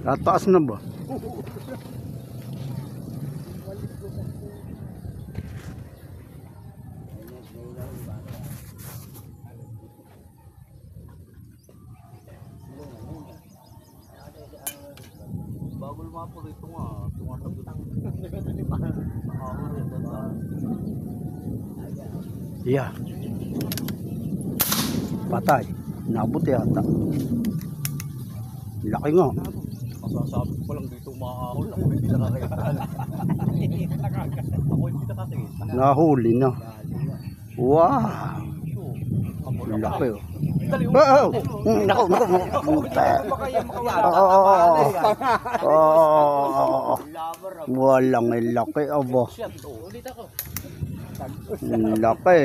Tataas na ba? Bago lumapo rito nga, tumatabot. Yeah. Patay. Nabot yata. Laki nga. Masasabi ko lang dito maahol. Ako hindi nakakita. Ako hindi nakakita. Nahuli na. Wow. Laki oh. Oh, naku. Walang laki aba. Laki.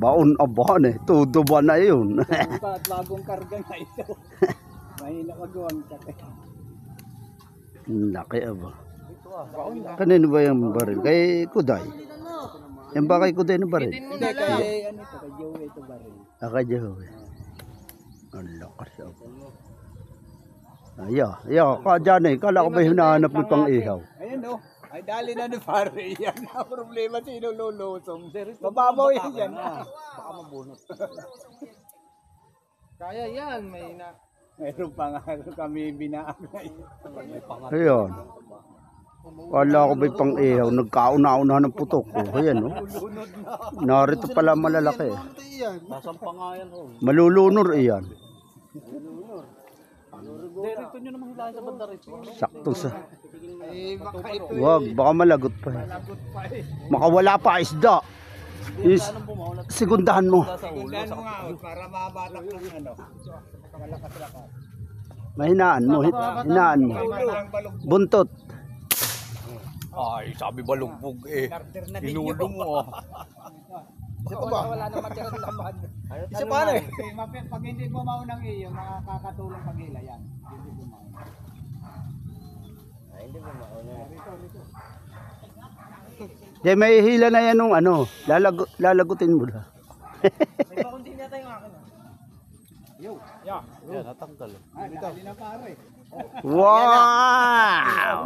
Baon abahan eh. Todo ba na yun? At bagong karga na ito. Mahina magawang kate. Laki aba. Kanino ba yung baril? Kay Kuday? Yan ba kay Kuday na baril? Hindi, kay ano ito, kay Joey ito baril. Kay Joey. Ang lakas aba. Ayaw, kadyan eh. Kala ko ba hinahanap mo pang ihaw? Ayun o. Ay dali na ni pare yan. Ang problema sino lulusong. Mababaw yan. Baka mabunot. Kaya yan. Mayroon pa nga kami binaan. Ayun. Kala ko ba pang ihaw? Nagkauna-una ng putok ko. Ayan o. Narito pala malalaki. Nasampa nga yan o. Malulunor iyan. Derito nyo naman hilahin sa banda rito. Sakto sa. Wag, baka malagot pa eh. Makawala pa isda. Segundahan mo. Segundahan mo nga para mabatak ng ano. Malakas-lakas. Mahinaan mo, hinaan mo. Buntot. Ay, sabi balugbog eh. Inulo mo ah. Isa pa ba? Wala na matira ng laman. Isa pa eh. Pag hindi mo maunang iyo, makakatulong pag-hila yan. Hindi mo mauna. Ay, hindi mo mauna. Rito. Di, may hila na yan nung ano. Lalagutin mo na. May pakunti niya tayo akin. Yo. Yeah. Natanggal. Ay, dali na pare. Wow!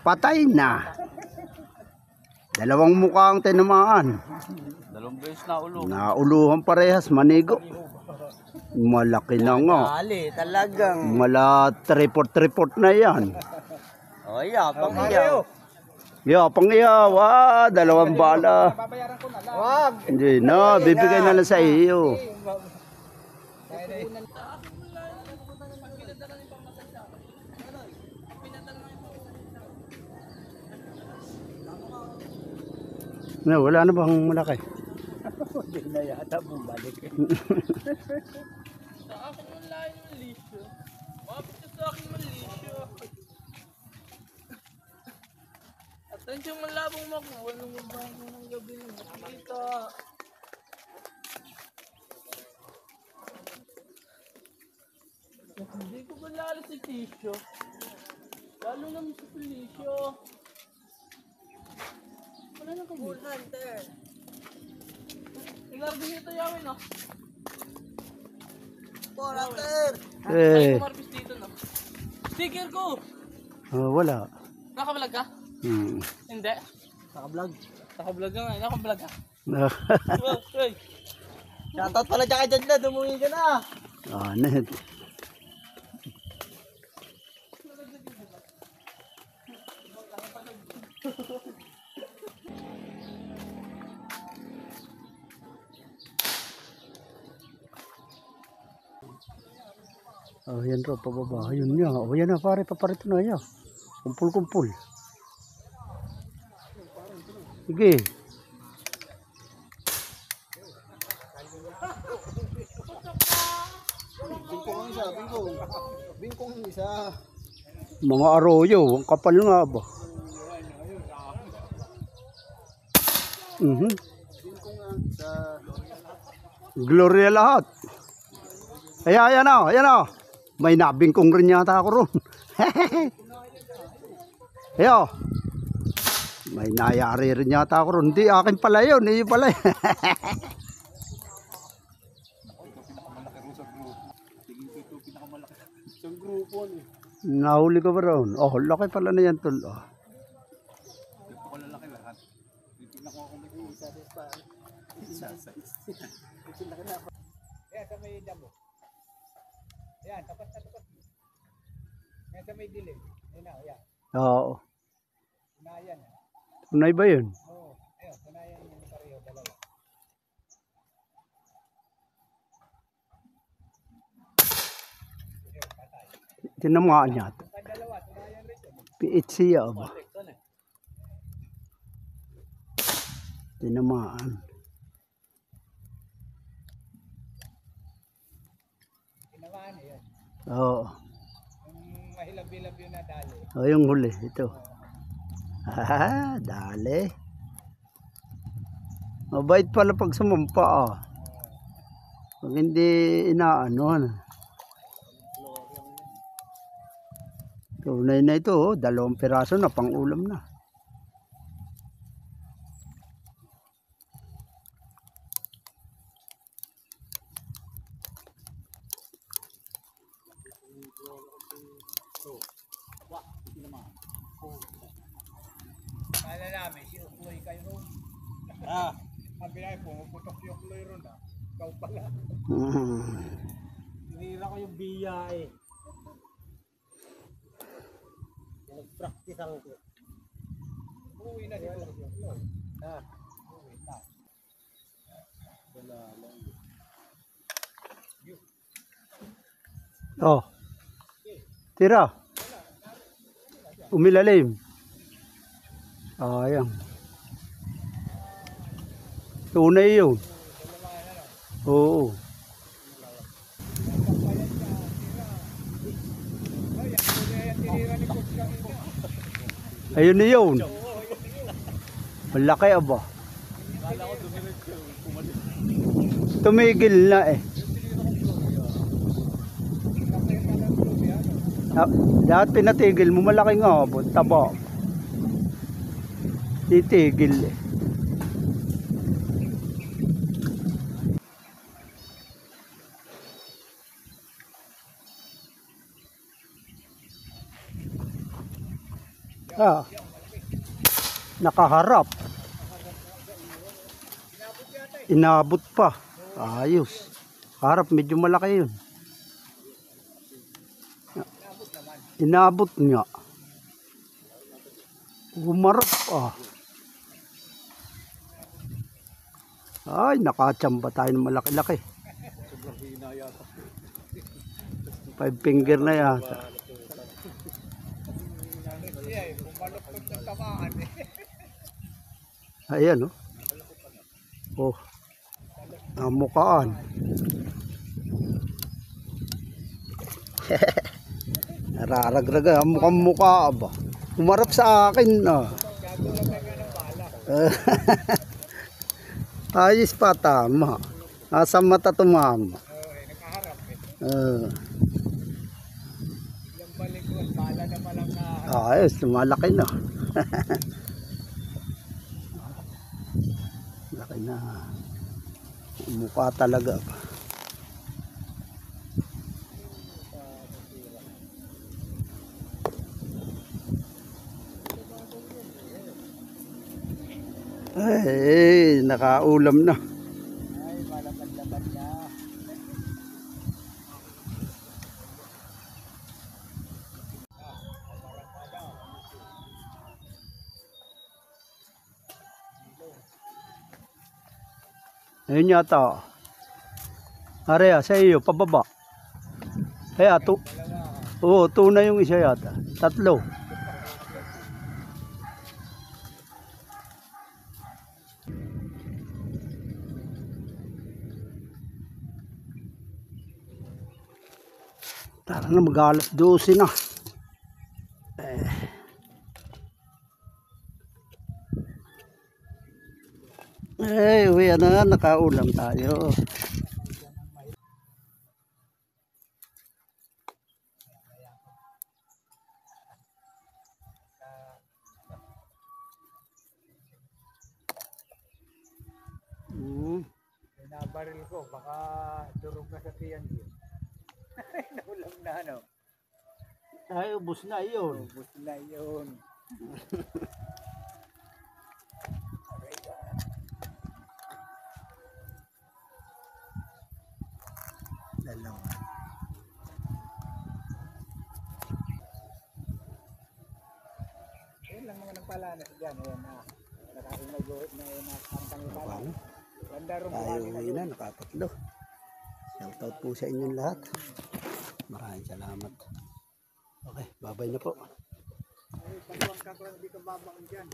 Patay na. Dalawang mukhang tinamaan. Dalawang beses na ulo. Nauluhan parehas, manigo. Malaki na nga. Dali, talagang. Mala triport na yan. Oh, yeah, pang-iyaw. Yo, pang-iyaw. Ah, dalawang bala. Babayaran ko na lang. Wag. Hindi na, bibigay na lang sa iyo. Na, wala na bang malaki? Hindi na yata bumalik. Sa akin yung layo ng lisyo. Mapit ka sa akin ng lisyo. At yung malabong makuha nung mabago ng gabi ng makikita. Hindi ko ba lalo si Tisyo? Lalo naman si Felicio. Wala na kami. Bull Hunter. Ilargo niyo ito yamin no? Bull Hunter. Ay, kumarbis dito no? Sticker ko! Wala. Nakablog ka? Hindi. Naka-vlog. Nakablog ka nga. Nakablog ka. Hey. Shoutout pala dyan kay Jadla, dumuwi ka na. Net. Oh, yan ro, pababa. Ayun niya. Oh, yan na, pare, paparito na yan. Kumpul-kumpul. Sige. Bingkong isa. Mga arroyo, ang kapal nga ba? Gloria lahat. Ayan na. May nabingkong rin yata ako ron. Ayo. May nayari rin yata ako ron. Hindi, akin pala yun. Hindi pala. Sa grupo. Nahuli ka ba raon? Oh, laki pala na yan, tol. Oh. Dito ko lalaki lahat. Titignan ko kung may isa. Ayan, sa may damo. Ayan, tapat na tapat. Ayan, sa may dilim. Ayan na, ayan. Oo. Tunayan. Tunay ba yun? Oo. Ayun, tunayan yung pareho, dalawa. Tinamaan niya. Yung dalawa, tunayan rin yun. Piit siya ba? Tinamaan. Tinamaan yun. Oo. Yung mahilab-hilab yun na dali. Oh, yung huli. Ito. Ah, dali. Mabait pala pag sumampa ah. Pag hindi inaano. Ano. Tunay na ito, oh. 2 piraso na pang ulam na. Kala namin, si Ukloy kayo ron. Ang pinay, pumuputok si Ukloy ron ah. Ikaw pala. Hinira ko yung biya eh. Nag-practice ang ko. Uwi na si Ukloy. Uwi na. Wala lang. Oh. Tira. Umilalim. Ayan. Tunay yun. Oo. Ayun na yun. Malaki aba. Tumigil na eh. Lahat pinatigil mo, malaki nga abot, taba. Titigil eh. Ah, nakaharap. Inabot pa. Ayos. Harap, medyo malaki yun. Inabot nga. Umarap ah. Ay, nakachamba tayo ng malaki-laki. 5 finger na yata. Ayan oh. Oh. Namukaan. Nararagraga, mukhang mukha ba? Umarap sa akin ah. Ayos pa, tama. Nasa mata tumama. Ayos, lumalaki na. Laki na. Mukha talaga. Ay, nakaulam na. Ay, malapad-lapad na. Ayun yata. Areya, sa iyo, pababa. Kaya, oo, 2 na yung isa yata. 3. Tara na, mag-alas 12 na. Uwi na, nakaulam tayo. Nabaril ko, baka durog na sa tiyan yun. Naulam na ano. Ay, ubos na yun. Ubus na yun. Dalawa. Yun lang naman ang palanas dyan. Ayan na. Nakain na guhit na yun. Nakakantang yung palanas. Paano? Ganda rin Tayo buhangin na uwi yun. na, nakatatlo. Shoutout po sa inyong lahat. Maraming salamat. Okay, babay na po. Ay, pagawang ka ko, hindi ka babang dyan.